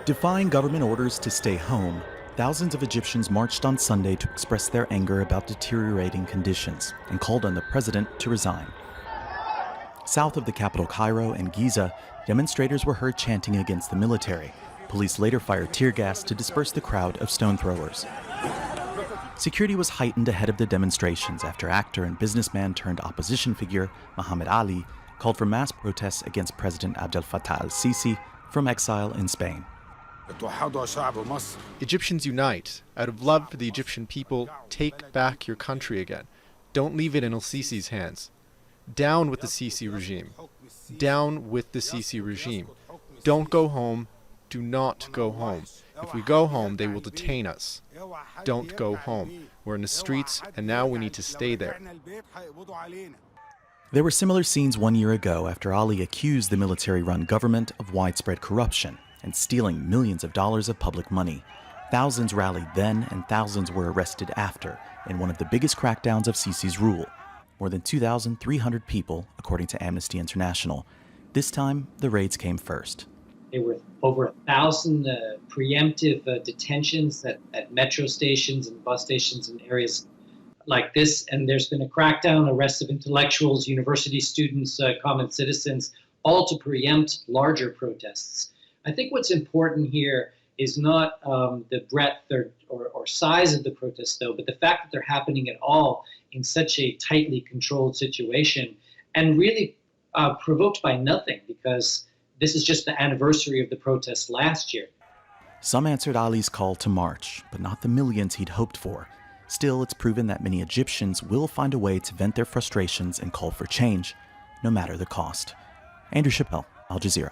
Defying government orders to stay home, thousands of Egyptians marched on Sunday to express their anger about deteriorating conditions and called on the president to resign. South of the capital Cairo and Giza, demonstrators were heard chanting against the military. Police later fired tear gas to disperse the crowd of stone throwers. Security was heightened ahead of the demonstrations after actor and businessman turned opposition figure Muhammad Ali called for mass protests against President Abdel Fattah al-Sisi from exile in Spain. Egyptians unite. Out of love for the Egyptian people, take back your country again. Don't leave it in al-Sisi's hands. Down with the Sisi regime. Down with the Sisi regime. Don't go home. Do not go home. If we go home, they will detain us. Don't go home. We're in the streets, and now we need to stay there. There were similar scenes 1 year ago after Ali accused the military-run government of widespread corruption and stealing millions of dollars of public money. Thousands rallied then, and thousands were arrested after, in one of the biggest crackdowns of Sisi's rule. More than 2,300 people, according to Amnesty International. This time, the raids came first. There were over 1,000 preemptive detentions at metro stations and bus stations in areas like this, and there's been a crackdown, arrests of intellectuals, university students, common citizens, all to preempt larger protests. I think what's important here is not the breadth or size of the protests, though, but the fact that they're happening at all in such a tightly controlled situation and really provoked by nothing, because this is just the anniversary of the protests last year. Some answered Ali's call to march, but not the millions he'd hoped for. Still, it's proven that many Egyptians will find a way to vent their frustrations and call for change, no matter the cost. Andrew Chappelle, Al Jazeera.